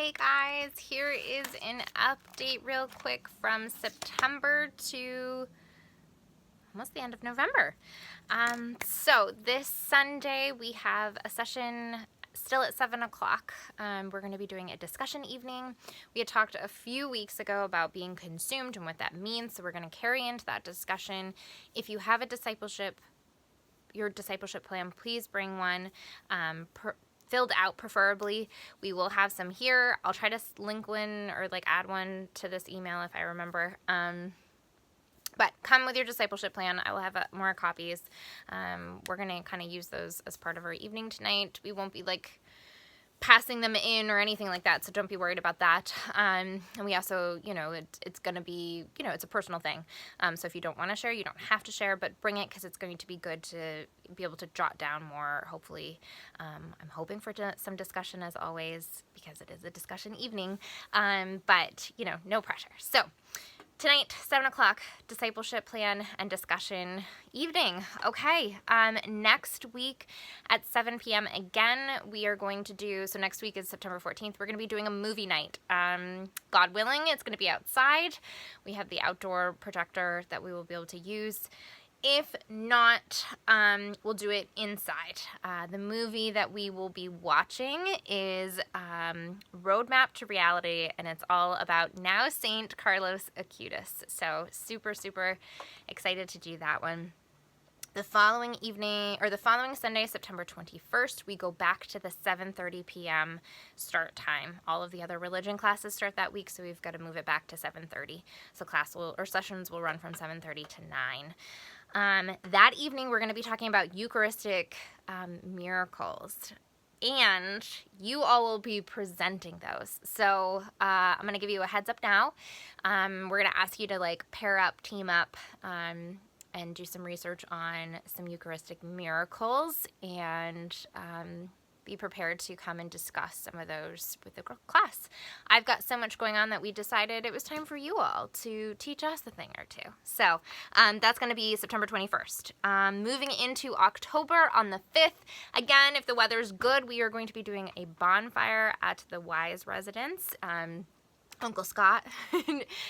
Hey guys, here is an update real quick from September to almost the end of November. So this Sunday we have a session still at 7 o'clock. We're going to be doing a discussion evening. We had talked a few weeks ago about being consumed and what that means, so we're going to carry into that discussion. If you have your discipleship plan, please bring one. Filled out preferably. We will have some here. I'll try to link one or add one to this email if I remember. But come with your discipleship plan. I will have more copies. We're going to kind of use those as part of our evening tonight. We won't be passing them in or anything like that, so don't be worried about that. And we also, it's going to be, it's a personal thing. So if you don't want to share, you don't have to share, but bring it because it's going to be good to be able to jot down more, hopefully. I'm hoping for some discussion as always because it is a discussion evening, but, no pressure. So tonight, 7 o'clock, discipleship plan and discussion evening. Okay, next week at 7 p.m. again, we are going to do, so next week is September 14th, we're going to be doing a movie night. God willing, it's going to be outside. We have the outdoor projector that we will be able to use. If not, we'll do it inside. The movie that we will be watching is Roadmap to Reality, and it's all about now Saint Carlos Acutis. So super, super excited to do that one. The following Sunday, September 21st, we go back to the 7:30 p.m. start time. All of the other religion classes start that week, so we've got to move it back to 7:30. So sessions will run from 7:30 to 9. That evening, we're going to be talking about Eucharistic miracles, and you all will be presenting those. So I'm going to give you a heads up now. We're going to ask you to pair up, team up, and do some research on some Eucharistic miracles, and be prepared to come and discuss some of those with the class. I've got so much going on that we decided it was time for you all to teach us a thing or two. So that's going to be September 21st. Moving into October on the 5th, again, if the weather's good, we are going to be doing a bonfire at the Wise residence. Uncle Scott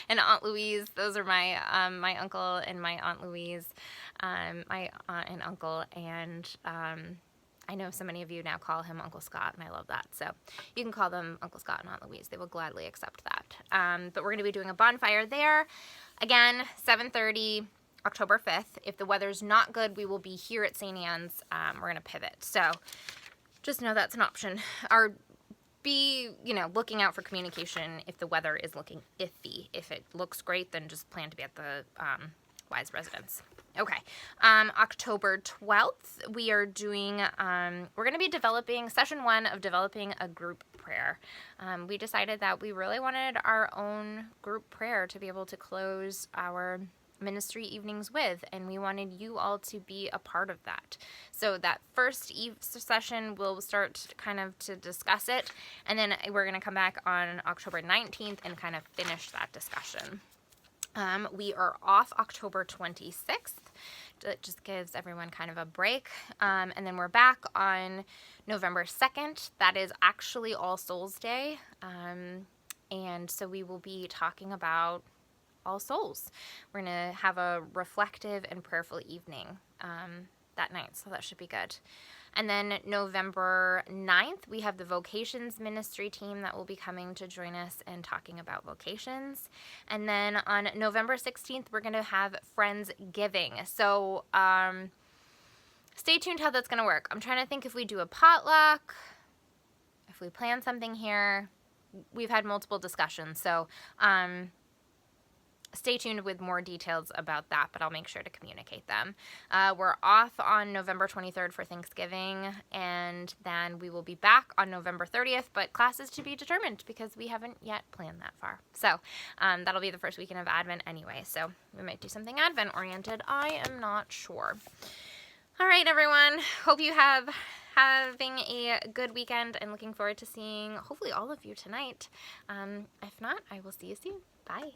and Aunt Louise, those are my my uncle and my Aunt Louise, my aunt and uncle, and I know so many of you now call him Uncle Scott, and I love that. So you can call them Uncle Scott and Aunt Louise. They will gladly accept that. But we're going to be doing a bonfire there. Again, 7:30, October 5th. If the weather's not good, we will be here at St. Anne's. We're going to pivot. So just know that's an option. Be, looking out for communication if the weather is looking iffy. If it looks great, then just plan to be at the Wise residence. Okay, October 12th, we are doing, we're going to be developing, session 1 of developing a group prayer. We decided that we really wanted our own group prayer to be able to close our ministry evenings with, and we wanted you all to be a part of that. So that first session, we'll start kind of to discuss it, and then we're going to come back on October 19th and kind of finish that discussion. We are off October 26th. It just gives everyone kind of a break. And then we're back on November 2nd. That is actually All Souls Day. And so we will be talking about All Souls. We're going to have a reflective and prayerful evening that night, so that should be good. And then November 9th, we have the vocations ministry team that will be coming to join us and talking about vocations. And then on November 16th, we're going to have Friendsgiving. So stay tuned how that's going to work. I'm trying to think if we do a potluck, if we plan something here. We've had multiple discussions, so stay tuned with more details about that, but I'll make sure to communicate them. We're off on November 23rd for Thanksgiving, and then we will be back on November 30th, but class is to be determined because we haven't yet planned that far. So that'll be the first weekend of Advent anyway, so we might do something Advent-oriented. I am not sure. All right, everyone. Hope you having a good weekend and looking forward to seeing hopefully all of you tonight. If not, I will see you soon. Bye.